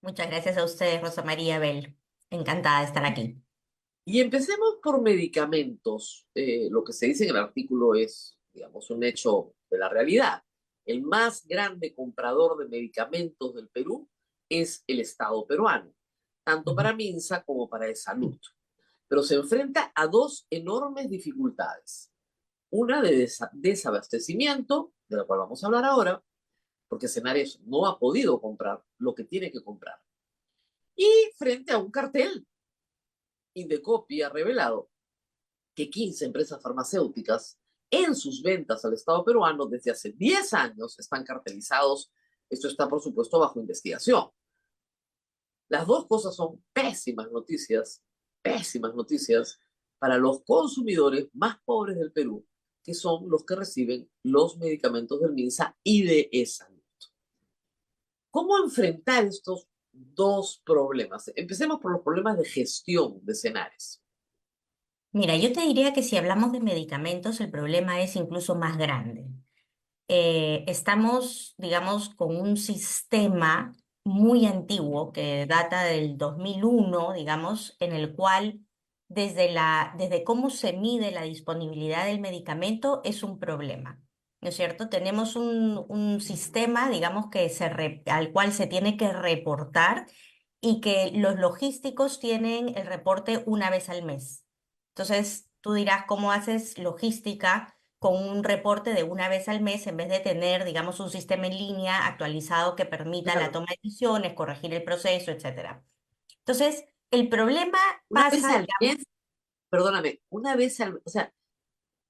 Muchas gracias a ustedes, Rosa María Bel. Encantada de estar aquí. Y empecemos por medicamentos. Lo que se dice en el artículo es, digamos, un hecho de la realidad. El más grande comprador de medicamentos del Perú es el Estado peruano, tanto Ujú. para Minsa como para de salud. Pero se enfrenta a dos enormes dificultades. Una de desabastecimiento, de la cual vamos a hablar ahora, porque Cenares no ha podido comprar lo que tiene que comprar. Y frente a un cartel, Indecopi ha revelado que 15 empresas farmacéuticas en sus ventas al Estado peruano desde hace 10 años están cartelizados. Esto está, por supuesto, bajo investigación. Las dos cosas son pésimas noticias para los consumidores más pobres del Perú, que son los que reciben los medicamentos del MINSA y de esa. ¿Cómo enfrentar estos dos problemas? Empecemos por los problemas de gestión de Cenares. Mira, yo te diría que si hablamos de medicamentos, el problema es incluso más grande. Estamos, digamos, con un sistema muy antiguo que data del 2001, digamos, en el cual desde cómo se mide la disponibilidad del medicamento es un problema. ¿No es cierto? Tenemos un sistema, digamos, al cual se tiene que reportar y que los logísticos tienen el reporte una vez al mes. Entonces, tú dirás, ¿cómo haces logística con un reporte de una vez al mes en vez de tener, digamos, un sistema en línea actualizado que permita la Claro, toma de decisiones, corregir el proceso, etcétera? Entonces, el problema una vez pasa, al digamos, mes, perdóname, una vez al mes, o sea,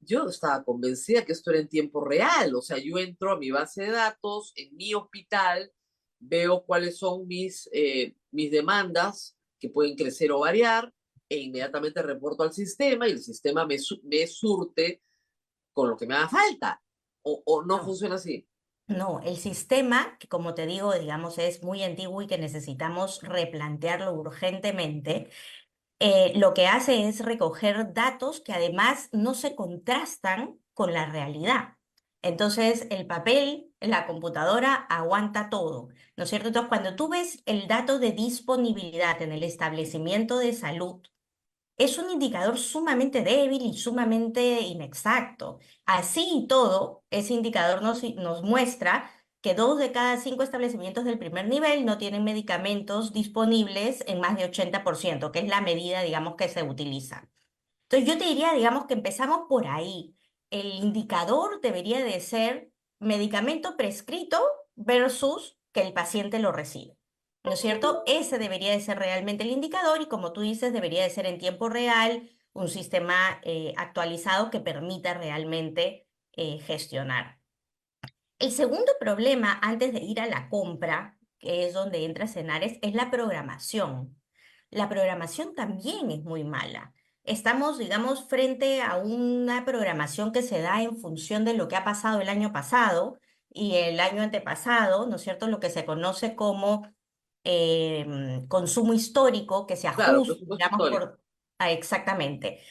yo estaba convencida que esto era en tiempo real, o sea, yo entro a mi base de datos, en mi hospital, veo cuáles son mis demandas que pueden crecer o variar, e inmediatamente reporto al sistema y el sistema me surte con lo que me haga falta. O no no. funciona así. No, el sistema, que como te digo, digamos, es muy antiguo y que necesitamos replantearlo urgentemente, lo que hace es recoger datos que además no se contrastan con la realidad. Entonces, el papel, la computadora aguanta todo, ¿no es cierto? Entonces, cuando tú ves el dato de disponibilidad en el establecimiento de salud, es un indicador sumamente débil y sumamente inexacto. Así y todo, ese indicador nos muestra que 2 de cada 5 establecimientos del primer nivel no tienen medicamentos disponibles en más de 80%, que es la medida, digamos, que se utiliza. Entonces, yo te diría, digamos, que empezamos por ahí. El indicador debería de ser medicamento prescrito versus que el paciente lo recibe. ¿No es cierto? Ese debería de ser realmente el indicador y como tú dices, debería de ser en tiempo real, un sistema actualizado que permita realmente gestionar. El segundo problema antes de ir a la compra, que es donde entra Cenares, es la programación. La programación también es muy mala. Estamos, digamos, frente a una programación que se da en función de lo que ha pasado el año pasado y el año antepasado, ¿no es cierto? Lo que se conoce como consumo histórico, que se Claro, ajusta, presupuesto digamos, histórico. exactamente.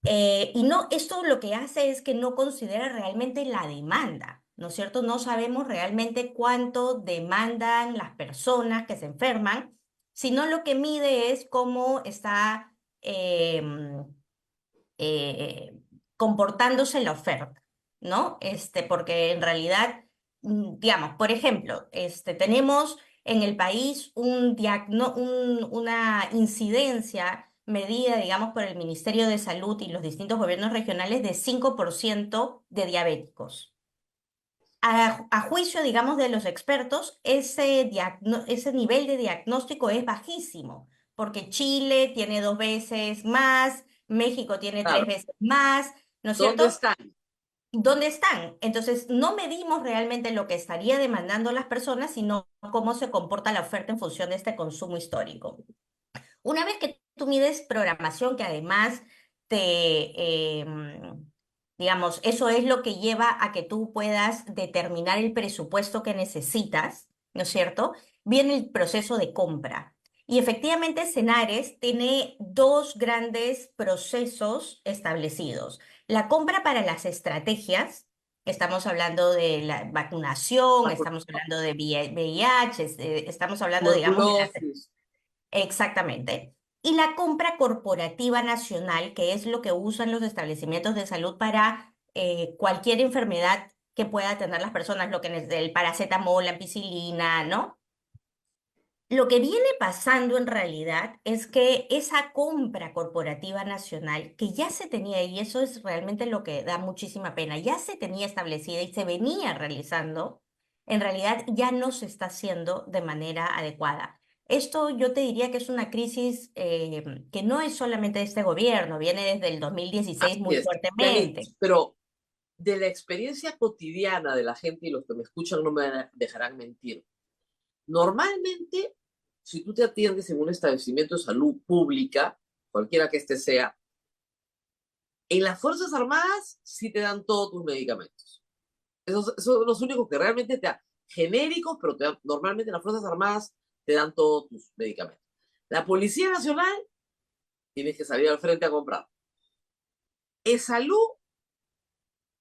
Y no, esto lo que hace es que no considera realmente la demanda, ¿no es cierto? No sabemos realmente cuánto demandan las personas que se enferman, sino lo que mide es cómo está eh, comportándose la oferta, ¿no? Porque en realidad, digamos, por ejemplo, tenemos en el país una incidencia medida, digamos, por el Ministerio de Salud y los distintos gobiernos regionales de 5% de diabéticos. A juicio, digamos, de los expertos, ese nivel de diagnóstico es bajísimo, porque Chile tiene 2 veces más, México tiene tres Claro. veces más, ¿no es ¿Dónde cierto? están? ¿Dónde están? Entonces, no medimos realmente lo que estaría demandando las personas, sino cómo se comporta la oferta en función de este consumo histórico. Una vez que tú mides programación, que además digamos, eso es lo que lleva a que tú puedas determinar el presupuesto que necesitas, ¿no es cierto? Viene el proceso de compra. Y efectivamente, Cenares tiene dos grandes procesos establecidos. La compra para las estrategias, estamos hablando de la vacunación, Bajo estamos hablando de VIH, estamos hablando, digamos, de las... tuberculosis. Exactamente. Y la compra corporativa nacional, que es lo que usan los establecimientos de salud para cualquier enfermedad que pueda tener las personas, lo que es el paracetamol, la ampicilina, ¿no? Lo que viene pasando en realidad es que esa compra corporativa nacional, que ya se tenía, y eso es realmente lo que da muchísima pena, ya se tenía establecida y se venía realizando, en realidad ya no se está haciendo de manera adecuada. Esto yo te diría que es una crisis que no es solamente de este gobierno, viene desde el 2016 Así muy es. Yanni, fuertemente. pero de la experiencia cotidiana de la gente y los que me escuchan no me dejarán mentir. Normalmente, si tú te atiendes en un establecimiento de salud pública, cualquiera que este sea, en las Fuerzas Armadas sí te dan todos tus medicamentos. Esos son los únicos que realmente te dan genéricos, pero normalmente en las Fuerzas Armadas te dan todos tus medicamentos. La Policía Nacional tienes que salir al frente a comprar. En salud,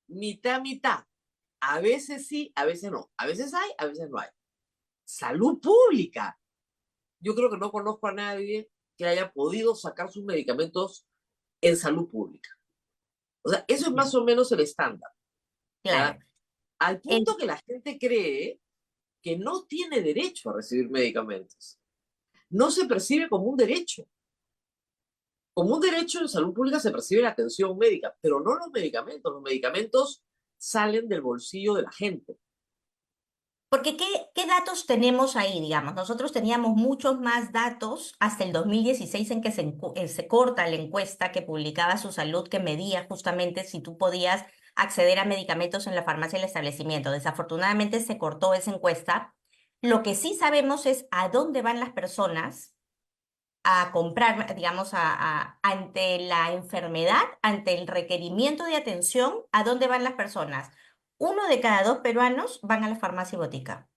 mitad, mitad. A veces sí, a veces no. A veces hay, a veces no hay. Salud pública. Yo creo que no conozco a nadie que haya podido sacar sus medicamentos en salud pública. O sea, eso es más o menos el estándar, Claro. ¿ya? Al punto que la gente cree que no tiene derecho a recibir medicamentos. No se percibe como un derecho. Como un derecho en salud pública se percibe la atención médica, pero no los medicamentos. Los medicamentos salen del bolsillo de la gente. Porque ¿qué datos tenemos ahí, digamos? Nosotros teníamos muchos más datos hasta el 2016 en que se corta la encuesta que publicaba Su Salud, que medía justamente si tú podías acceder a medicamentos en la farmacia del establecimiento. Desafortunadamente se cortó esa encuesta. Lo que sí sabemos es a dónde van las personas a comprar, digamos, ante la enfermedad, ante el requerimiento de atención, a dónde van las personas. 1 de cada 2 peruanos van a la farmacia y botica.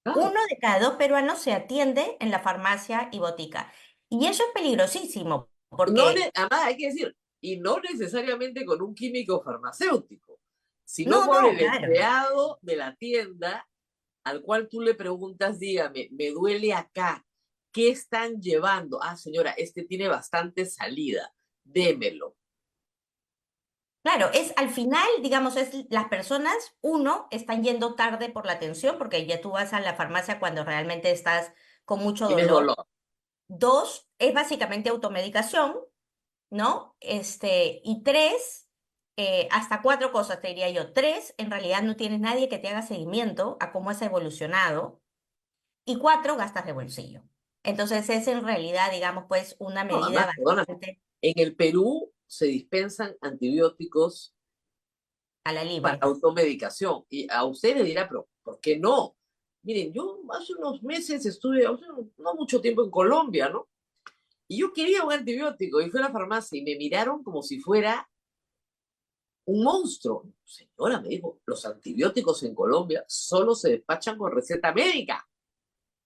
Claro. 1 de cada 2 peruanos se atiende en la farmacia y botica. Y eso es peligrosísimo, No, porque, además hay que decir, y no necesariamente con un químico farmacéutico, sino no, con no, el claro. empleado de la tienda al cual tú le preguntas, dígame, me duele acá, ¿qué están llevando? Ah, señora, este tiene bastante salida, démelo. Claro, es al final, digamos, es las personas, están yendo tarde por la atención, porque ya tú vas a la farmacia cuando realmente estás con mucho Tienes dolor. dolor. 2, es básicamente automedicación, ¿no? Y 3, hasta 4 cosas te diría yo. 3, en realidad no tienes nadie que te haga seguimiento a cómo has evolucionado. Y 4, gastas de bolsillo. Entonces es en realidad, digamos, pues una No, medida además, perdona, bastante en el Perú se dispensan antibióticos a la para libre. automedicación. Y a usted le dirá, pero ¿por qué no? Miren, yo hace unos meses estuve, hace no mucho tiempo en Colombia, ¿no? Y yo quería un antibiótico y fui a la farmacia y me miraron como si fuera un monstruo. Señora, me dijo, los antibióticos en Colombia solo se despachan con receta médica.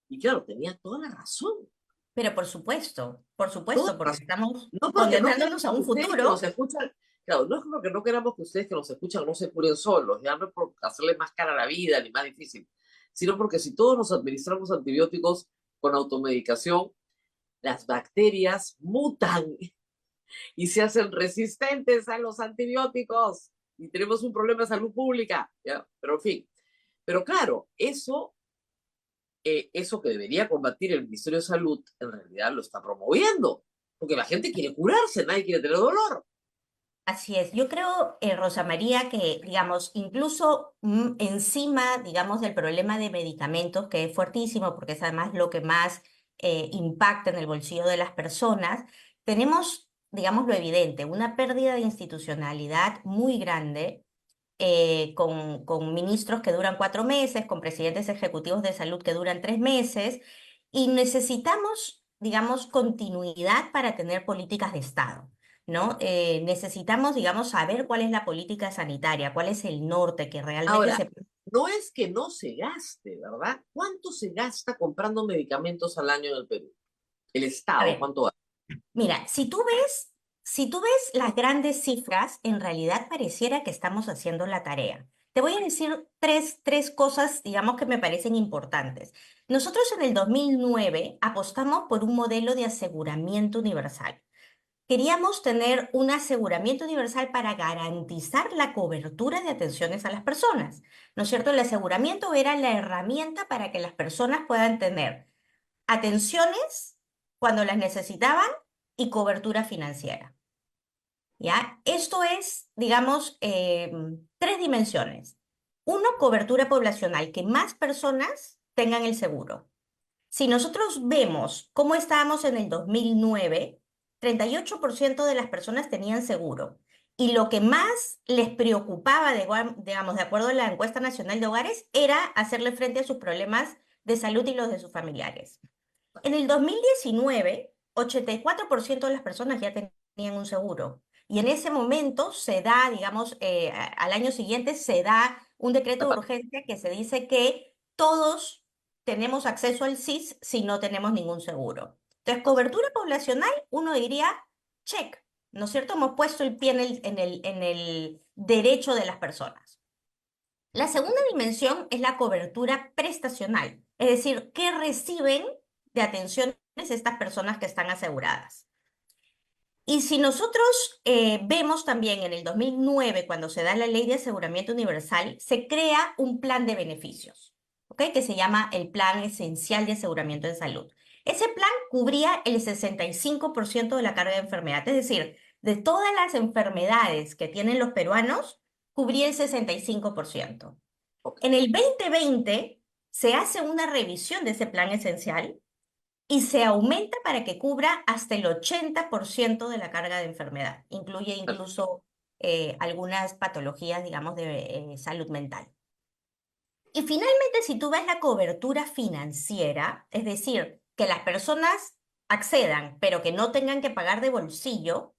Y claro, tenía toda la razón. Pero por Toda supuesto, la porque razón. estamos No porque no condenándonos queramos a que un ustedes que nos futuro. escuchan, claro, no es porque no queramos que ustedes que nos escuchan no se curen solos, ya no es por hacerles más cara la vida ni más difícil, sino porque si todos nos administramos antibióticos con automedicación, las bacterias mutan y se hacen resistentes a los antibióticos y tenemos un problema de salud pública, ¿ya? Pero en fin, pero claro, eso que debería combatir el Ministerio de Salud, en realidad lo está promoviendo, porque la gente quiere curarse, nadie quiere tener dolor. Así es. Yo creo, Rosa María, que, digamos, incluso encima, digamos, del problema de medicamentos, que es fuertísimo, porque es además lo que más impacta en el bolsillo de las personas, tenemos, digamos, lo evidente, una pérdida de institucionalidad muy grande, con ministros que duran 4 meses, con presidentes ejecutivos de salud que duran 3 meses, y necesitamos, digamos, continuidad para tener políticas de Estado. ¿No? Necesitamos, digamos, saber cuál es la política sanitaria, cuál es el norte, que realmente Ahora, se... no es que no se gaste, ¿verdad? ¿Cuánto se gasta comprando medicamentos al año en el Perú? El A Estado, ver, ¿cuánto gasta? mira, si tú ves las grandes cifras, en realidad pareciera que estamos haciendo la tarea. Te voy a decir tres cosas, digamos, que me parecen importantes. Nosotros en el 2009 apostamos por un modelo de aseguramiento universal. Queríamos tener un aseguramiento universal para garantizar la cobertura de atenciones a las personas. ¿No es cierto? El aseguramiento era la herramienta para que las personas puedan tener atenciones cuando las necesitaban y cobertura financiera. ¿Ya? Esto es, digamos, tres dimensiones. Uno, cobertura poblacional, que más personas tengan el seguro. Si nosotros vemos cómo estábamos en el 2009, 38% de las personas tenían seguro. Y lo que más les preocupaba, digamos, de acuerdo a la encuesta nacional de hogares, era hacerle frente a sus problemas de salud y los de sus familiares. En el 2019, 84% de las personas ya tenían un seguro. Y en ese momento se da, digamos, al año siguiente se da un decreto de urgencia que se dice que todos tenemos acceso al SIS si no tenemos ningún seguro. Entonces, cobertura poblacional, uno diría, check, ¿no es cierto? Hemos puesto el pie en el derecho de las personas. La segunda dimensión es la cobertura prestacional, es decir, ¿qué reciben de atenciones estas personas que están aseguradas? Y si nosotros vemos también en el 2009, cuando se da la Ley de Aseguramiento Universal, se crea un plan de beneficios, ¿ok? Que se llama el Plan Esencial de Aseguramiento en Salud. Ese plan cubría el 65% de la carga de enfermedad, es decir, de todas las enfermedades que tienen los peruanos, cubría el 65%. Ok, En el 2020 se hace una revisión de ese plan esencial y se aumenta para que cubra hasta el 80% de la carga de enfermedad. Incluye incluso algunas patologías, digamos, de salud mental. Y finalmente, si tú ves la cobertura financiera, es decir, que las personas accedan, pero que no tengan que pagar de bolsillo,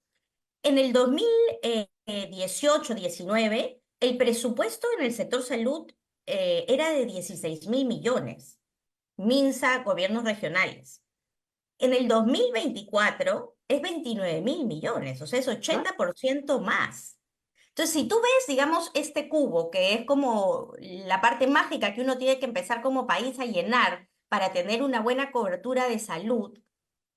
en el 2018-19, el presupuesto en el sector salud era de 16.000 millones, MINSA, gobiernos regionales. En el 2024 es 29.000 millones, o sea, es ¿no? 80% más. Entonces, si tú ves, digamos, este cubo, que es como la parte mágica que uno tiene que empezar como país a llenar para tener una buena cobertura de salud,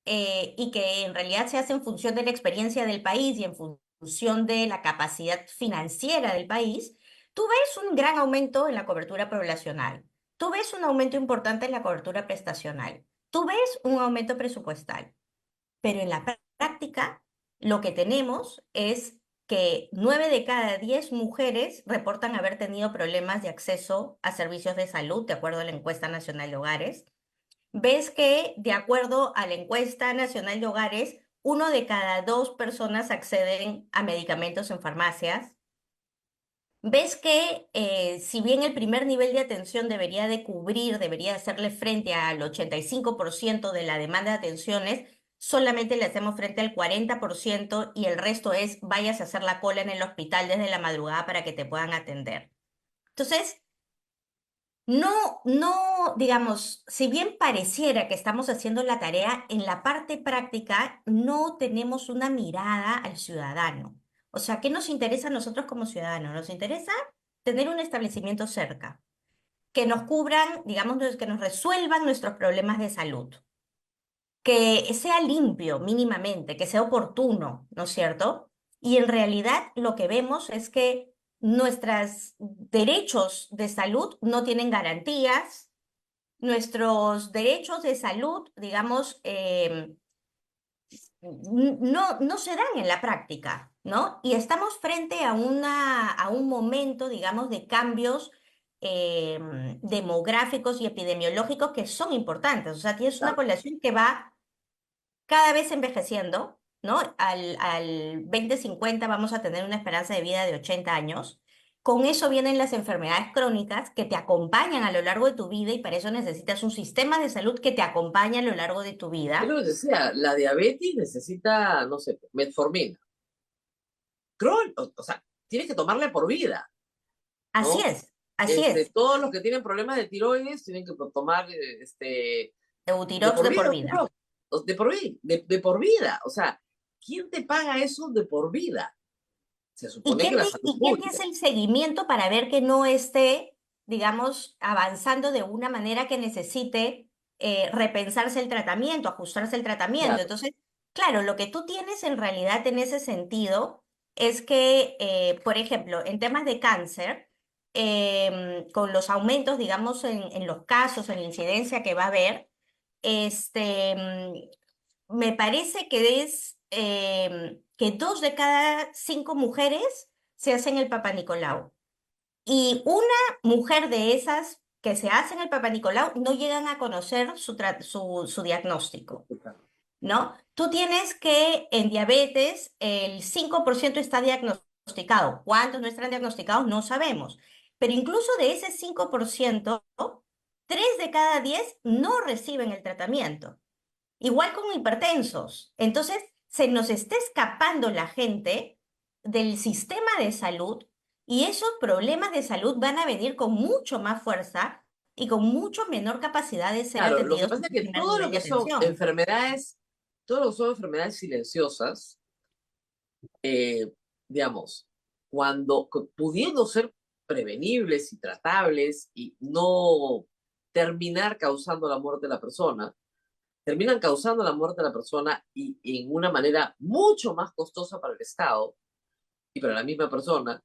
y que en realidad se hace en función de la experiencia del país y en función de la capacidad financiera del país, tú ves un gran aumento en la cobertura poblacional, tú ves un aumento importante en la cobertura prestacional, tú ves un aumento presupuestal, pero en la práctica lo que tenemos es que 9 de cada 10 mujeres reportan haber tenido problemas de acceso a servicios de salud, de acuerdo a la encuesta nacional de hogares. Ves que, de acuerdo a la encuesta nacional de hogares, uno de cada dos personas acceden a medicamentos en farmacias. Ves que, si bien el primer nivel de atención debería de cubrir, debería hacerle frente al 85% de la demanda de atenciones, solamente le hacemos frente al 40% y el resto es vayas a hacer la cola en el hospital desde la madrugada para que te puedan atender. Entonces, no, digamos, si bien pareciera que estamos haciendo la tarea, en la parte práctica no tenemos una mirada al ciudadano. O sea, ¿qué nos interesa a nosotros como ciudadanos? Nos interesa tener un establecimiento cerca, que nos cubran, digamos, que nos resuelvan nuestros problemas de salud, que sea limpio mínimamente, que sea oportuno, ¿no es cierto? Y en realidad lo que vemos es que nuestros derechos de salud no tienen garantías, nuestros derechos de salud, digamos, no se dan en la práctica, ¿no? Y estamos frente a un momento, digamos, de cambios demográficos y epidemiológicos que son importantes. O sea, tienes una Claro. población que va cada vez envejeciendo, ¿no? Al 2050 vamos a tener una esperanza de vida de 80 años. Con eso vienen las enfermedades crónicas que te acompañan a lo largo de tu vida y para eso necesitas un sistema de salud que te acompañe a lo largo de tu Es lo vida. que decía, la diabetes necesita, no sé, metformina. O sea, tienes que tomarla por vida, Así ¿no? es, así es. Todos los que tienen problemas de tiroides tienen que tomar de Eutirox por de por vida, vida. de por vida, de por vida. O sea, ¿quién te paga eso de por vida? Se supone que la salud ¿Y quién pública. hace el seguimiento para ver que no esté, digamos, avanzando de una manera que necesite repensarse el tratamiento, ajustarse el tratamiento? Claro, Entonces, claro, lo que tú tienes en realidad en ese sentido es que, por ejemplo, en temas de cáncer, con los aumentos, digamos, en los casos, en la incidencia que va a haber, me parece que es que 2 de cada 5 mujeres se hacen el Papa Nicolau. Y una mujer de esas que se hacen el Papa Nicolau no llegan a conocer su diagnóstico, ¿no? Tú tienes que en diabetes el 5% está diagnosticado. ¿Cuántos no están diagnosticados? No sabemos. Pero incluso de ese 5%, 3 de cada 10 no reciben el tratamiento. Igual con hipertensos. Entonces, se nos está escapando la gente del sistema de salud y esos problemas de salud van a venir con mucho más fuerza y con mucho menor capacidad de ser claro, lo que atendidos pasa en es un que primer nivel de atención. todo lo que son enfermedades silenciosas, digamos, pudiendo ser prevenibles y tratables y no terminar causando la muerte de la persona, terminan causando la muerte de la persona y en una manera mucho más costosa para el Estado y para la misma persona,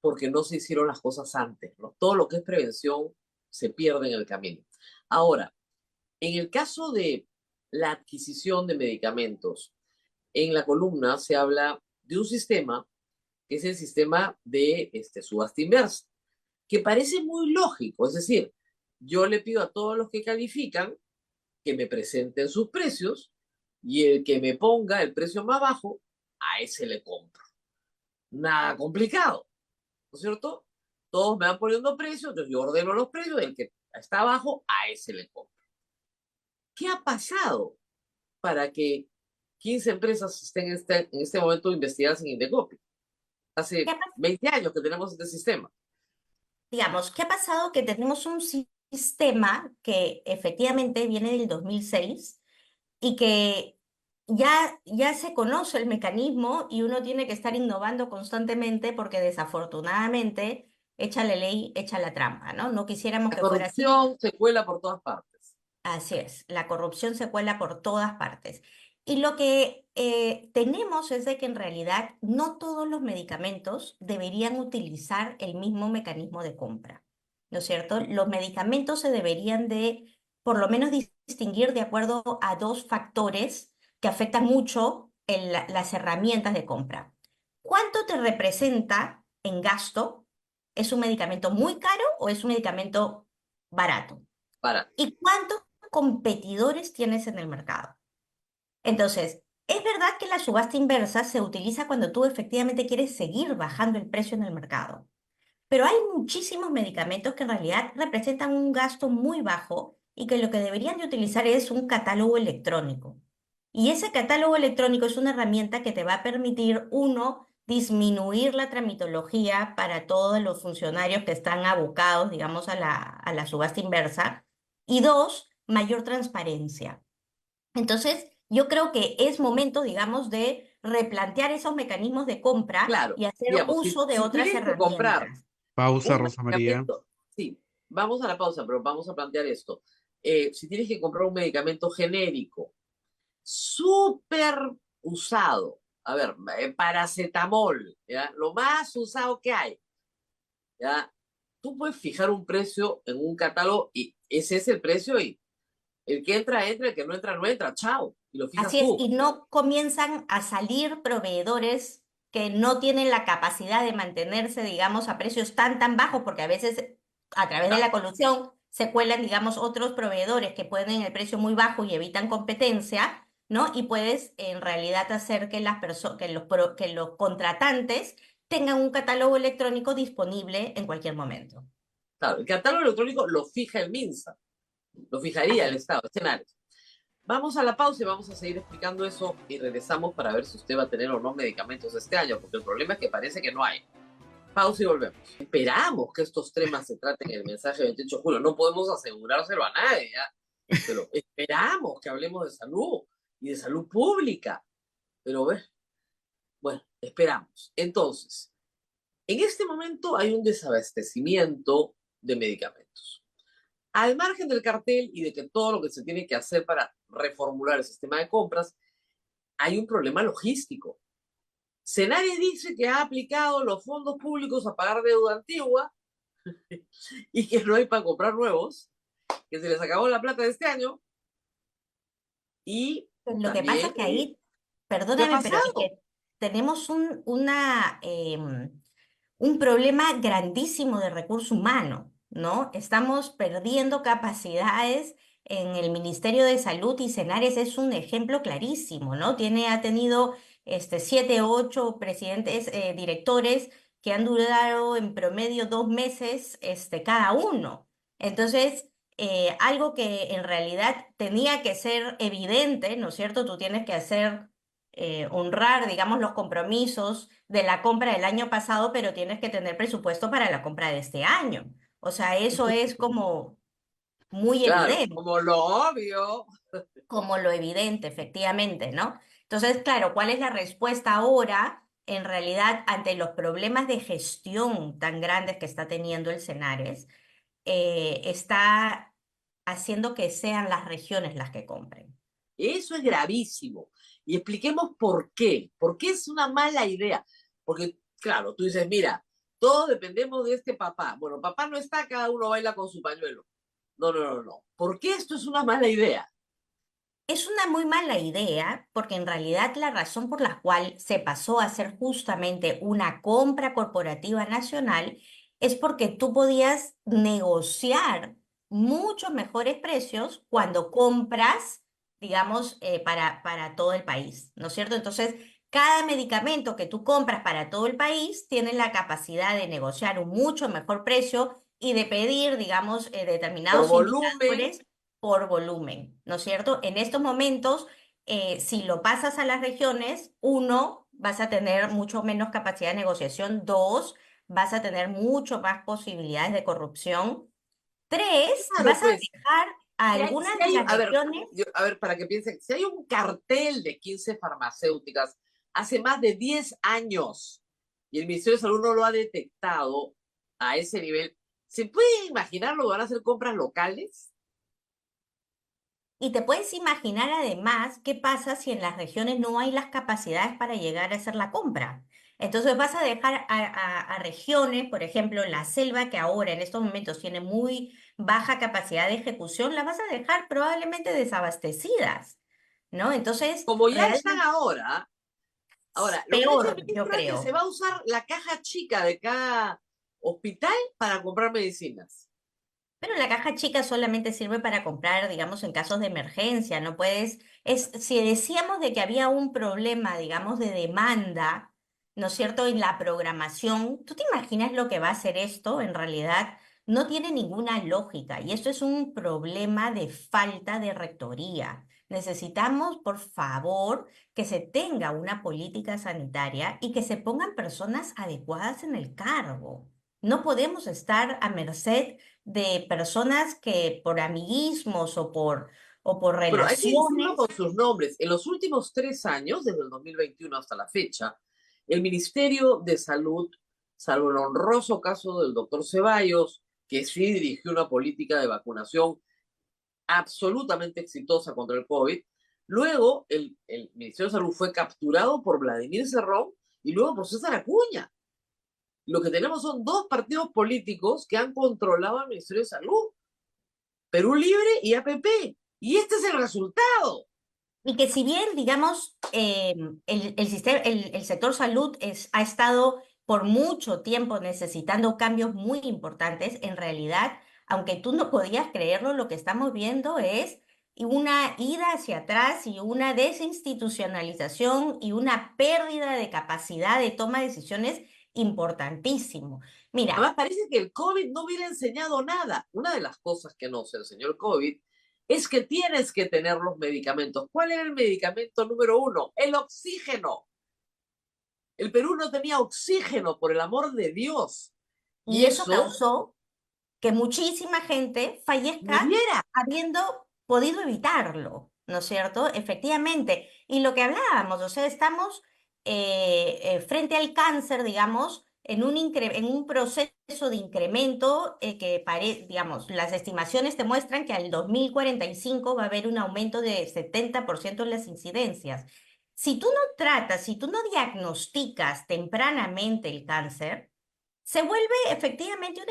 porque no se hicieron las cosas antes, ¿no? Todo lo que es prevención se pierde en el camino. Ahora, en el caso de la adquisición de medicamentos, en la columna se habla de un sistema que es el sistema de subasta inversa, que parece muy lógico, es decir, yo le pido a todos los que califican que me presenten sus precios y el que me ponga el precio más bajo, a ese le compro. Nada complicado, ¿no es cierto? Todos me van poniendo precios, entonces yo ordeno los precios, el que está abajo, a ese le compro. ¿Qué ha pasado para que 15 empresas estén en este momento investigadas en Indecopi? ¿Qué Hace ha pas- 20 años que tenemos este sistema. digamos, ¿qué ha pasado? Que tenemos un sistema que efectivamente viene del 2006 y que ya se conoce el mecanismo y uno tiene que estar innovando constantemente porque desafortunadamente echa la ley, echa la trampa, ¿no? No quisiéramos La que fuera así. corrupción se cuela por todas partes. Así es, la corrupción se cuela por todas partes. Y lo que tenemos es de que en realidad no todos los medicamentos deberían utilizar el mismo mecanismo de compra, ¿no es cierto? Los medicamentos se deberían de, por lo menos, distinguir de acuerdo a 2 factores que afectan mucho las herramientas de compra. ¿Cuánto te representa en gasto? ¿Es un medicamento muy caro o es un medicamento barato? Para, ¿Y cuántos competidores tienes en el mercado? Entonces, es verdad que la subasta inversa se utiliza cuando tú efectivamente quieres seguir bajando el precio en el mercado, pero hay muchísimos medicamentos que en realidad representan un gasto muy bajo y que lo que deberían de utilizar es un catálogo electrónico. Y ese catálogo electrónico es una herramienta que te va a permitir, uno, disminuir la tramitología para todos los funcionarios que están abocados, digamos, a la subasta inversa, y dos, mayor transparencia. Entonces, yo creo que es momento, digamos, de replantear esos mecanismos de compra claro, y hacer digamos, uso de si otras tienes que comprar herramientas. Pausa, un Rosa María. medicamento, sí, vamos a la pausa, pero vamos a plantear esto. Si tienes que comprar un medicamento genérico, súper usado, a ver, paracetamol, ¿ya? Lo más usado que hay, ¿ya? Tú puedes fijar un precio en un catálogo y ese es el precio y el que entra, entra, el que no entra, no entra, chao, y lo fijas Así es, tú. y no comienzan a salir proveedores que no tienen la capacidad de mantenerse, digamos, a precios tan bajos, porque a veces a través de Claro, la colusión se cuelan, digamos, otros proveedores que ponen el precio muy bajo y evitan competencia, ¿no? Y puedes en realidad hacer que que los contratantes tengan un catálogo electrónico disponible en cualquier momento. claro, el catálogo electrónico lo fija el MINSA, lo fijaría Así el es. Estado, escenarios. Vamos a la pausa y vamos a seguir explicando eso y regresamos para ver si usted va a tener o no medicamentos este año, porque el problema es que parece que no hay. Pausa y volvemos. Esperamos que estos temas se traten en el mensaje 28 de julio. No podemos asegurárselo a nadie, ¿ya? Pero esperamos que hablemos de salud y de salud pública. Pero bueno, Esperamos. Entonces, en este momento hay un desabastecimiento de medicamentos. Al margen del cartel y de que todo lo que se tiene que hacer para reformular el sistema de compras, hay un problema logístico. Senare dice que ha aplicado los fondos públicos a pagar deuda antigua y que no hay para comprar nuevos, que se les acabó la plata de este año y Lo que pasa también, es que ahí, ¿qué ha perdóname, pero es pasado? que tenemos un problema grandísimo de recurso humano, ¿no? Estamos perdiendo capacidades en el Ministerio de Salud y Senares es un ejemplo clarísimo, ¿no? Ha tenido 7, 8 presidentes, directores que han durado en promedio 2 meses, cada uno. Entonces, algo que en realidad tenía que ser evidente, ¿no es cierto? Tú tienes que honrar, digamos, los compromisos de la compra del año pasado, pero tienes que tener presupuesto para la compra de este año. O sea, eso es como muy Claro, evidente, como lo obvio. como lo evidente, efectivamente, ¿no? Entonces, claro, ¿cuál es la respuesta ahora? En realidad, ante los problemas de gestión tan grandes que está teniendo el Senares, está haciendo que sean las regiones las que compren. Eso es gravísimo. Y expliquemos por qué. ¿Por qué es una mala idea? Porque, claro, tú dices, mira, todos dependemos de este papá. Bueno, papá no está, cada uno baila con su pañuelo. No, no, no, no. ¿Por qué esto es una mala idea? Es una muy mala idea porque en realidad la razón por la cual se pasó a hacer justamente una compra corporativa nacional es porque tú podías negociar muchos mejores precios cuando compras, digamos, para todo el país, ¿no es cierto? Entonces, cada medicamento que tú compras para todo el país tiene la capacidad de negociar un mucho mejor precio y de pedir, digamos, Por determinados volumen. indicadores por volumen, ¿no es cierto? En estos momentos, si lo pasas a las regiones, uno, vas a tener mucho menos capacidad de negociación, dos, vas a tener mucho más posibilidades de corrupción, tres, Claro, vas a pues, dejar a si hay, algunas si de hay, las a ver, regiones. a ver, para que piensen, si hay un cartel de 15 farmacéuticas hace más de 10 años y el Ministerio de Salud no lo ha detectado a ese nivel, ¿se puede imaginar lo que van a hacer compras locales? Y te puedes imaginar además qué pasa si en las regiones no hay las capacidades para llegar a hacer la compra. Entonces vas a dejar a regiones, por ejemplo, la selva, que ahora en estos momentos tiene muy baja capacidad de ejecución, la vas a dejar probablemente desabastecidas, ¿no? Entonces, Como ya están realmente ahora, ahora, lo que ha dicho el peor, yo ministro es que se creo. va a usar la caja chica de cada hospital para comprar medicinas. Pero la caja chica solamente sirve para comprar, digamos, en casos de emergencia. No puedes, si decíamos de que había un problema, digamos, de demanda, ¿no es cierto?, en la programación, ¿tú te imaginas lo que va a hacer esto? En realidad no tiene ninguna lógica y esto es un problema de falta de rectoría. Necesitamos, por favor, que se tenga una política sanitaria y que se pongan personas adecuadas en el cargo. No podemos estar a merced de personas que por amiguismos o por Pero hay que decirlo relaciones. con sus nombres. En los últimos 3 años, desde el 2021 hasta la fecha, el Ministerio de Salud, salvo el honroso caso del doctor Ceballos, que sí dirigió una política de vacunación absolutamente exitosa contra el COVID, luego el Ministerio de Salud fue capturado por Vladimir Cerrón y luego por César Acuña. Lo que tenemos son dos partidos políticos que han controlado al Ministerio de Salud, Perú Libre y APP. Y este es el resultado. Y que si bien, digamos, el sector salud ha estado por mucho tiempo necesitando cambios muy importantes, en realidad, aunque tú no podías creerlo, lo que estamos viendo es una ida hacia atrás y una desinstitucionalización y una pérdida de capacidad de toma de decisiones importantísimo. Además, Mira, parece que el COVID no hubiera enseñado nada. Una de las cosas que nos enseñó el COVID es que tienes que tener los medicamentos. ¿Cuál era el medicamento número uno? El oxígeno. El Perú no tenía oxígeno, por el amor de Dios. Y y eso eso causó que muchísima gente fallezca muriera. habiendo podido evitarlo, ¿no es cierto? Efectivamente. Y lo que hablábamos, o sea, estamos frente al cáncer, digamos, en un proceso de incremento digamos, las estimaciones te muestran que al 2045 va a haber un aumento de 70% en las incidencias. Si tú no tratas, si tú no diagnosticas tempranamente el cáncer, se vuelve efectivamente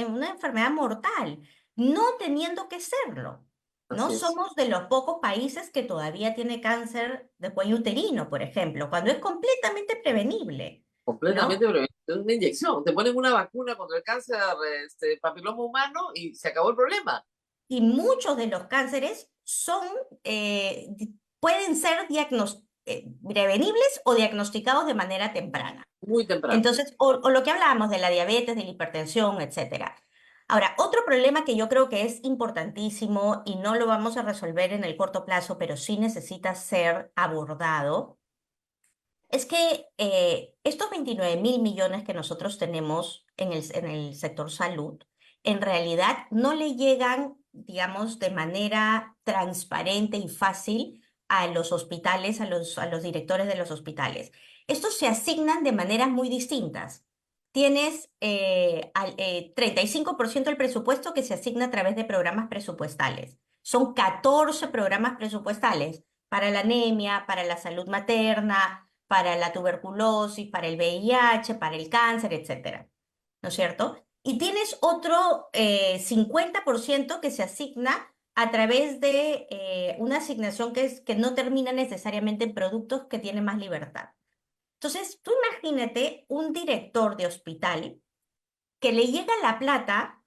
una enfermedad mortal, no teniendo que serlo. No Así es. somos de los pocos países que todavía tiene cáncer de cuello uterino, por ejemplo, cuando es completamente prevenible, Completamente ¿no? prevenible. Es una inyección. Te ponen una vacuna contra el cáncer, papiloma humano y se acabó el problema. Y muchos de los cánceres pueden ser prevenibles o diagnosticados de manera temprana. Muy temprano. Entonces, o lo que hablábamos de la diabetes, de la hipertensión, etcétera. Ahora, otro problema que yo creo que es importantísimo y no lo vamos a resolver en el corto plazo, pero sí necesita ser abordado, es que estos 29.000 millones que nosotros tenemos en el sector salud, en realidad no le llegan, digamos, de manera transparente y fácil a los hospitales, a los directores de los hospitales. Estos se asignan de maneras muy distintas. Tienes 35% del presupuesto que se asigna a través de programas presupuestales. Son 14 programas presupuestales para la anemia, para la salud materna, para la tuberculosis, para el VIH, para el cáncer, etcétera, ¿no es cierto? Y tienes otro 50% que se asigna a través de una asignación que no termina necesariamente en productos que tienen más libertad. Entonces, tú imagínate un director de hospital que le llega la plata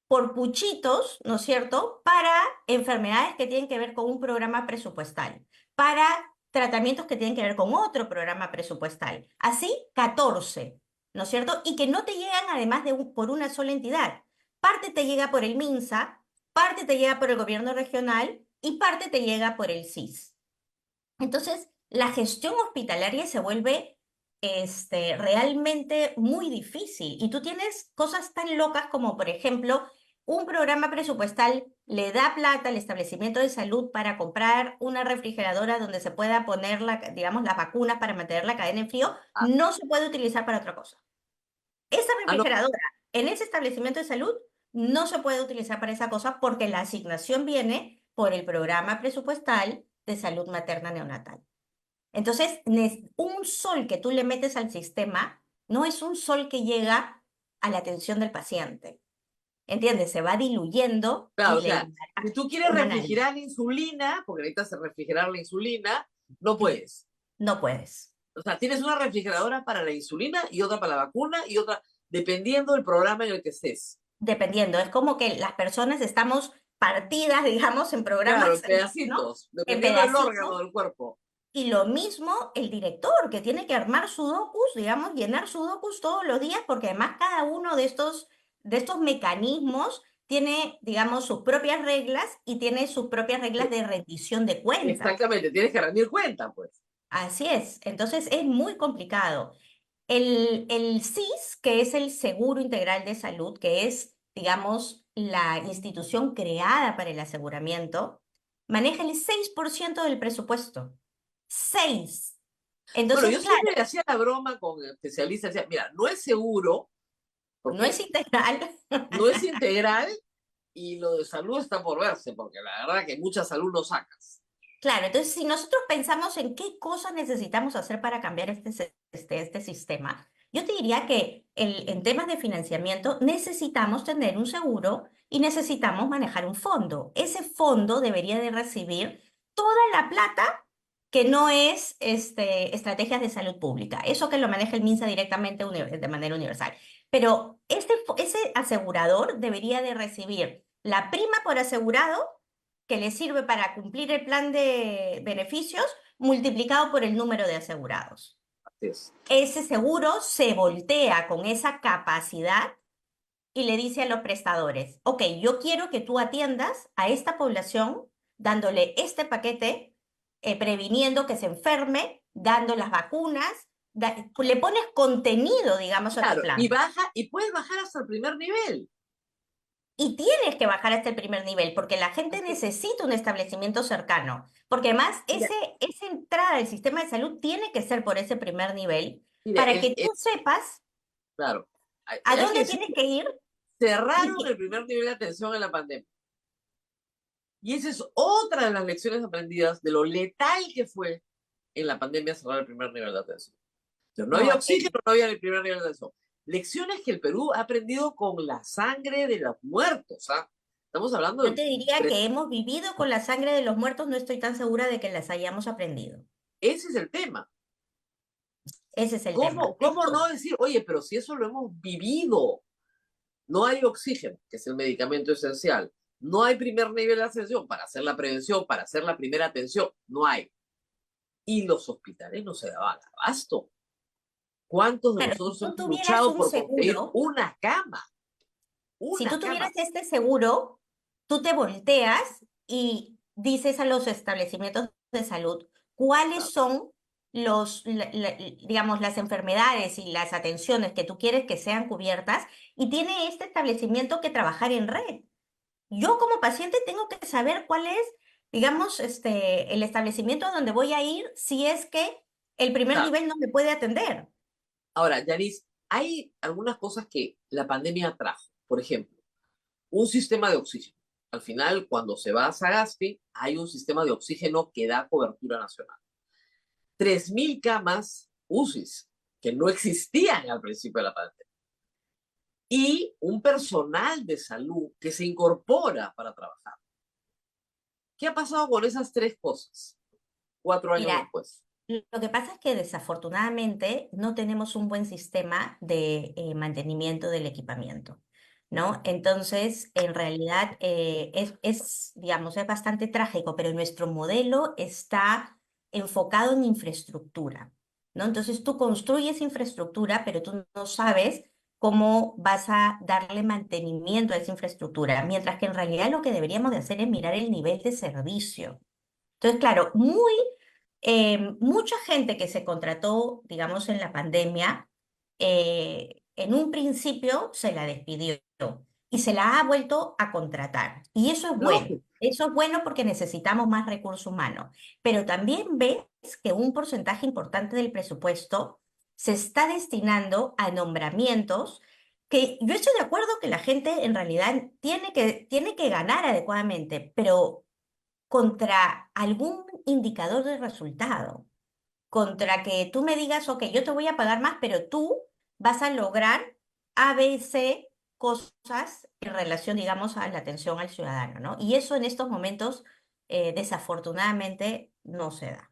por puchitos, ¿no es cierto?, para enfermedades que tienen que ver con un programa presupuestal, para tratamientos que tienen que ver con otro programa presupuestal. Así, 14, ¿no es cierto? Y que no te llegan además por una sola entidad. Parte te llega por el MINSA, parte te llega por el gobierno regional y parte te llega por el SIS. Entonces, la gestión hospitalaria se vuelve realmente muy difícil. Y tú tienes cosas tan locas como, por ejemplo, un programa presupuestal le da plata al establecimiento de salud para comprar una refrigeradora donde se pueda poner, digamos, las vacunas para mantener la cadena en frío, Ah, no se puede utilizar para otra cosa. Esa no, refrigeradora en ese establecimiento de salud no se puede utilizar para esa cosa porque la asignación viene por el programa presupuestal de salud materna neonatal. Entonces, un sol que tú le metes al sistema no es un sol que llega a la atención del paciente. ¿Entiendes? Se va diluyendo claro, y o le sea, si llegará tú quieres una nariz. refrigerar la insulina, porque necesitas refrigerar la insulina, no puedes. No puedes, O sea, tienes una refrigeradora para la insulina y otra para la vacuna y otra, dependiendo del programa en el que estés. dependiendo. Es como que las personas estamos partidas, digamos, en Claro, programas, en ¿no? pedacitos, En dependiendo del órgano pedacitos. del cuerpo. Y lo mismo el director, que tiene que armar sudokus, digamos, llenar sudokus todos los días, porque además cada uno de estos mecanismos tiene, digamos, sus propias reglas y tiene sus propias reglas de rendición de cuentas. Exactamente, tienes que rendir cuenta, pues. Así es. Entonces es muy complicado. El SIS, que es el Seguro Integral de Salud, que es, digamos, la institución creada para el aseguramiento, maneja el 6% del presupuesto. 6. Bueno, Entonces, yo claro, siempre hacía la broma con especialistas, decía, mira, no es seguro, no es porque integral. no es integral y lo de salud está por verse, porque la verdad que mucha salud no sacas. Claro, entonces si nosotros pensamos en qué cosas necesitamos hacer para cambiar este sistema, yo te diría que en temas de financiamiento necesitamos tener un seguro y necesitamos manejar un fondo. Ese fondo debería de recibir toda la plata que no es estrategias de salud pública, eso que lo maneja el MINSA directamente de manera universal. Pero ese asegurador debería de recibir la prima por asegurado que le sirve para cumplir el plan de beneficios multiplicado por el número de asegurados. Así es. Ese seguro se voltea con esa capacidad y le dice a los prestadores, ok, yo quiero que tú atiendas a esta población dándole este paquete, previniendo que se enferme, dando las vacunas, le pones contenido, digamos, a tu Claro, y plan. baja, y puedes bajar hasta el primer nivel. y tienes que bajar hasta el primer nivel, porque la gente Así, necesita un establecimiento cercano, porque además mira, esa entrada del sistema de salud tiene que ser por ese primer nivel, mire, para que tú sepas claro, a hay que dónde decir tienes que que ir y cerraron que, el primer nivel de atención en la pandemia. Y esa es otra de las lecciones aprendidas de lo letal que fue en la pandemia cerrar el primer nivel de atención. Entonces, no había no, oxígeno, no había el primer nivel de atención. Lecciones que el Perú ha aprendido con la sangre de los muertos. ¿Ah? Estamos hablando yo de... te diría que hemos vivido con la sangre de los muertos, no estoy tan segura de que las hayamos aprendido. Ese es el tema. Ese es el tema. ¿Cómo no decir, oye, pero si eso lo hemos vivido? No hay oxígeno, que es el medicamento esencial. No hay primer nivel de atención para hacer la prevención, para hacer la primera atención. No hay. Y los hospitales no se daban abasto. ¿Cuántos de Claro, si nosotros tú hemos tuvieras luchado un por conseguir seguro, una cama? si Una tú tuvieras cama. este seguro, tú te volteas y dices a los establecimientos de salud cuáles Claro. son digamos, las enfermedades y las atenciones que tú quieres que sean cubiertas y tiene este establecimiento que trabajar en red. Yo como paciente tengo que saber cuál es, digamos, el establecimiento a donde voy a ir si es que el primer Claro. nivel no me puede atender. Ahora, Yanis, hay algunas cosas que la pandemia trajo. Por ejemplo, un sistema de oxígeno. Al final, cuando se va a Sagasti, hay un sistema de oxígeno que da cobertura nacional. 3.000 camas UCIs que no existían al principio de la pandemia. Y un personal de salud que se incorpora para trabajar. ¿Qué ha pasado con esas tres cosas 4 años Mira, después? lo que pasa es que desafortunadamente no tenemos un buen sistema de mantenimiento del equipamiento, ¿no? Entonces, en realidad digamos, es bastante trágico, pero nuestro modelo está enfocado en infraestructura, ¿no? Entonces, tú construyes infraestructura, pero tú no sabes cómo vas a darle mantenimiento a esa infraestructura, mientras que en realidad lo que deberíamos de hacer es mirar el nivel de servicio. Entonces, claro, mucha gente que se contrató, digamos, en la pandemia, en un principio se la despidió y se la ha vuelto a contratar. Y eso es bueno. Lógico. Eso es bueno porque necesitamos más recursos humanos. Pero también ves que un porcentaje importante del presupuesto se está destinando a nombramientos que yo estoy de acuerdo que la gente en realidad tiene que ganar adecuadamente, pero contra algún indicador de resultado, contra que tú me digas, ok, yo te voy a pagar más, pero tú vas a lograr A, B, C cosas en relación, digamos, a la atención al ciudadano, ¿no? Y eso en estos momentos, desafortunadamente, no se da.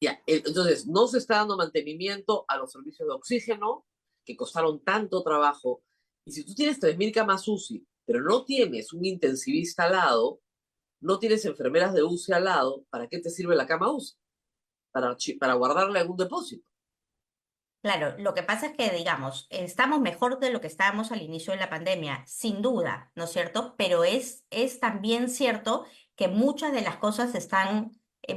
Ya, entonces, no se está dando mantenimiento a los servicios de oxígeno que costaron tanto trabajo. Y si tú tienes 3.000 camas UCI, pero no tienes un intensivista al lado, no tienes enfermeras de UCI al lado, ¿para qué te sirve la cama UCI? Para guardarla en un depósito. Claro, lo que pasa es que, digamos, estamos mejor de lo que estábamos al inicio de la pandemia, sin duda, ¿no es cierto? Pero es también cierto que muchas de las cosas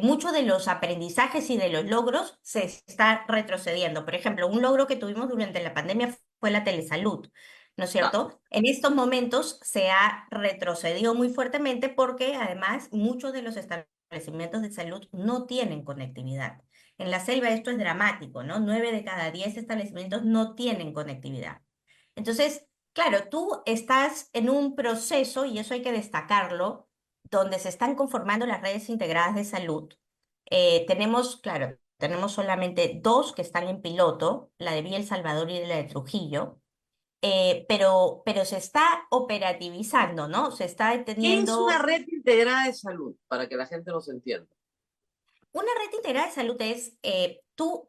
muchos de los aprendizajes y de los logros se está retrocediendo. Por ejemplo, un logro que tuvimos durante la pandemia fue la telesalud, ¿no es Claro. cierto? En estos momentos se ha retrocedido muy fuertemente porque además muchos de los establecimientos de salud no tienen conectividad. En la selva esto es dramático, ¿no? 9 de cada 10 establecimientos no tienen conectividad. Entonces, claro, tú estás en un proceso, y eso hay que destacarlo, donde se están conformando las redes integradas de salud. Claro, tenemos solamente dos que están en piloto, la de Villa El Salvador y la de Trujillo, pero se está operativizando, ¿no? Se está ¿Qué es una teniendo. red integrada de salud? Para que la gente nos entienda. Una red integrada de salud es, tú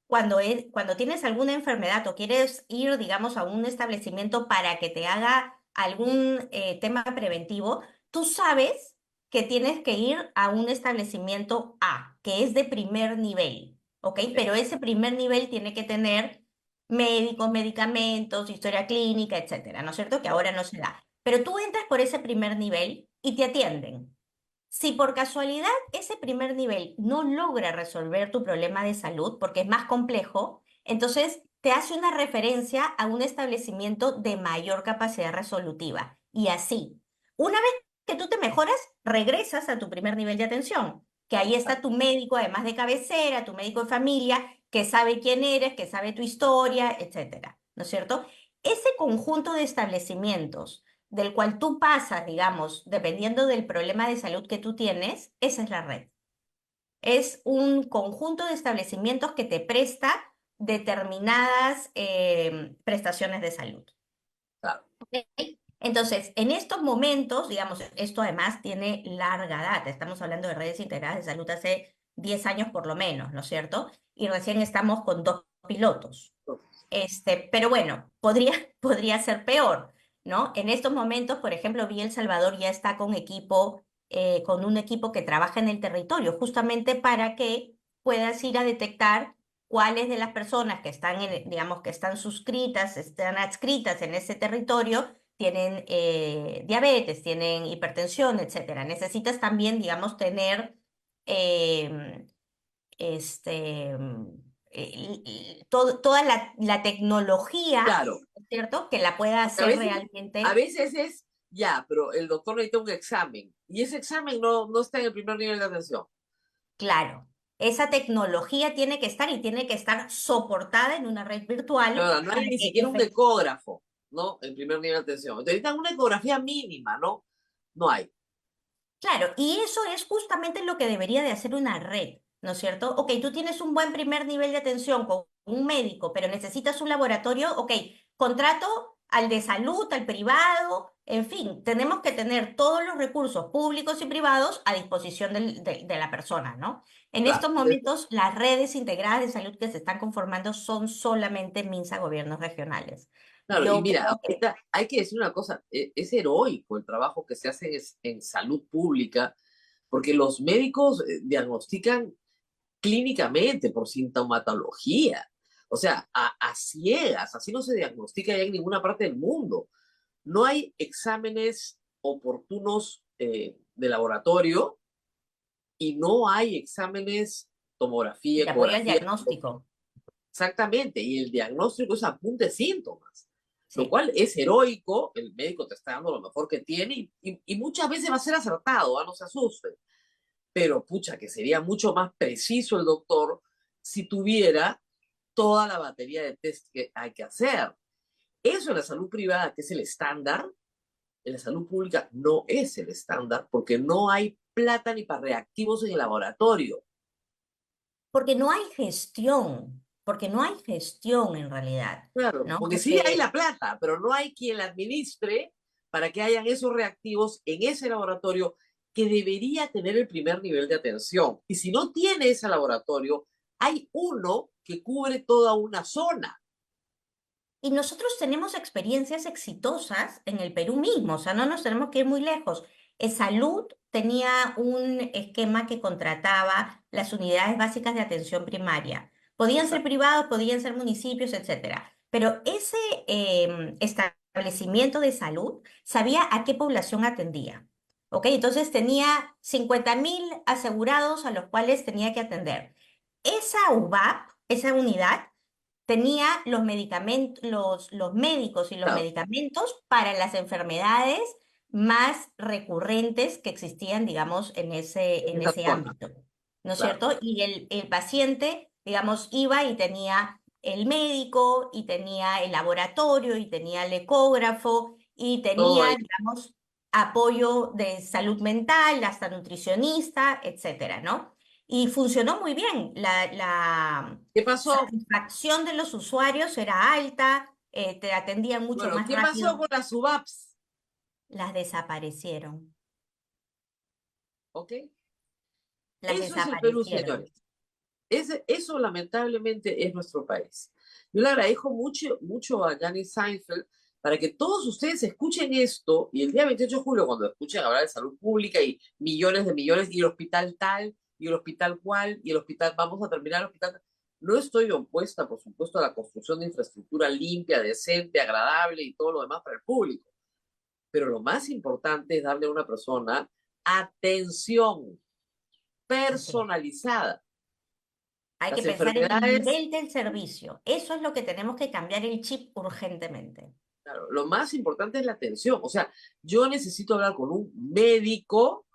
cuando tienes alguna enfermedad o quieres ir, digamos, a un establecimiento para que te haga algún tema preventivo, tú sabes que tienes que ir a un establecimiento A, que es de primer nivel, ¿ok? Ok. Pero ese primer nivel tiene que tener médicos, medicamentos, historia clínica, etcétera, ¿no es cierto? Que ahora no se da. Pero tú entras por ese primer nivel y te atienden. Si por casualidad ese primer nivel no logra resolver tu problema de salud porque es más complejo, entonces te hace una referencia a un establecimiento de mayor capacidad resolutiva. y así. Una vez que tú te mejoras, regresas a tu primer nivel de atención, que ahí está tu médico, además de cabecera, tu médico de familia, que sabe quién eres, que sabe tu historia, etcétera, ¿no es cierto? Ese conjunto de establecimientos del cual tú pasas, digamos, dependiendo del problema de salud que tú tienes, esa es la red. Es un conjunto de establecimientos que te presta determinadas prestaciones de salud. Claro, ¿Ok? Entonces, en estos momentos, digamos, esto además tiene larga data. Estamos hablando de redes integradas de salud hace 10 años por lo menos, ¿no es cierto? Y recién estamos con 2 pilotos. Pero bueno, podría ser peor, ¿no? En estos momentos, por ejemplo, Vía El Salvador ya está con un equipo que trabaja en el territorio, justamente para que puedas ir a detectar cuáles de las personas que están digamos, que están suscritas, están adscritas en ese territorio, tienen diabetes, tienen hipertensión, etcétera. Necesitas también, digamos, tener em, este, toda la tecnología, claro, ¿cierto? Que la pueda porque hacer a realmente veces es, ya, pero el doctor necesita un examen y ese examen no está en el primer nivel de atención. claro. Esa tecnología tiene que estar y tiene que estar soportada en una red virtual Ahora, no para hay ni que siquiera un ecógrafo, ¿no? En primer nivel de atención. Entonces necesitan una ecografía mínima, ¿no? No hay. claro, y eso es justamente lo que debería de hacer una red, ¿no es cierto? Ok, tú tienes un buen primer nivel de atención con un médico, pero necesitas un laboratorio, ok, contrato al de salud, al privado, en fin, tenemos que tener todos los recursos públicos y privados a disposición de la persona, ¿no? En Claro. estos momentos, las redes integradas de salud que se están conformando son solamente MINSA gobiernos regionales. Claro, y Yo mira, creo que ahorita hay que decir una cosa, es heroico el trabajo que se hace en salud pública, porque los médicos diagnostican clínicamente por sintomatología, o sea, a ciegas, así no se diagnostica ya en ninguna parte del mundo. No hay exámenes oportunos de laboratorio y no hay exámenes, tomografía, te apoya el ecografía, diagnóstico, exactamente, y el diagnóstico es a punta de síntomas, lo sí. cual es heroico, el médico te está dando lo mejor que tiene y muchas veces va a ser acertado, no se asuste, pero pucha, que sería mucho más preciso el doctor si tuviera toda la batería de test que hay que hacer. Eso en la salud privada, que es el estándar, en la salud pública no es el estándar porque no hay plata ni para reactivos en el laboratorio. Porque no hay gestión en realidad, Claro, ¿no? porque sí hay Porque, la plata, pero no hay quien la administre para que hayan esos reactivos en ese laboratorio que debería tener el primer nivel de atención. Y si no tiene ese laboratorio, hay uno que cubre toda una zona. y nosotros tenemos experiencias exitosas en el Perú mismo, o sea, no nos tenemos que ir muy lejos. Salud tenía un esquema que contrataba las unidades básicas de atención primaria. Podían ser Exacto. privados, podían ser municipios, etcétera. Pero ese establecimiento de salud sabía a qué población atendía. ¿Ok? Entonces tenía 50.000 asegurados a los cuales tenía que atender. Esa UBAP, esa unidad, tenía los medicamentos, los médicos y los Claro, medicamentos para las enfermedades más recurrentes que existían, digamos, en esa ese zona, ámbito, ¿no es claro. cierto? Y el paciente, digamos, iba y tenía el médico, y tenía el laboratorio, y tenía el ecógrafo, y Todo tenía, ahí. digamos, apoyo de salud mental, hasta nutricionista, etcétera, ¿no? Y funcionó muy bien. La ¿Qué pasó? satisfacción de los usuarios era alta, te atendían mucho Bueno, más ¿qué pasó rápido. con las UBAPs? Las desaparecieron, ¿Ok? las Eso es el Perú, desaparecieron. señores. Eso lamentablemente es nuestro país. Yo le agradezco mucho, mucho a Janice Seinfeld para que todos ustedes escuchen esto y el día 28 de julio, cuando escuchen hablar de salud pública y millones de millones y el hospital tal y el hospital cual y el hospital, vamos a terminar el hospital. No estoy opuesta, por supuesto, a la construcción de infraestructura limpia, decente, agradable y todo lo demás para el público. Pero lo más importante es darle a una persona atención Así es. personalizada. Hay que Las pensar en el enfermedades nivel del servicio. Eso es lo que tenemos que cambiar el chip urgentemente. Claro, lo más importante es la atención. O sea, yo necesito hablar con un médico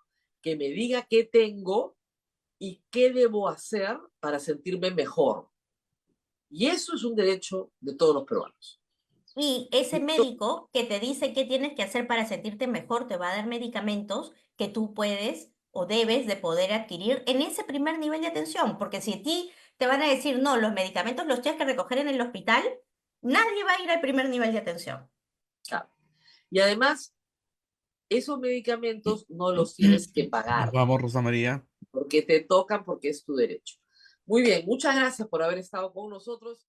que me diga qué tengo y qué debo hacer para sentirme mejor. Y eso es un derecho de todos los peruanos. Y ese médico que te dice qué tienes que hacer para sentirte mejor, te va a dar medicamentos que tú puedes o debes de poder adquirir en ese primer nivel de atención. Porque si a ti te van a decir, no, los medicamentos los tienes que recoger en el hospital, nadie va a ir al primer nivel de atención. Claro. Y además, esos medicamentos no los tienes que Nos pagar, vamos, Rosa María. porque te tocan, porque es tu derecho. Muy bien, muchas gracias por haber estado con nosotros.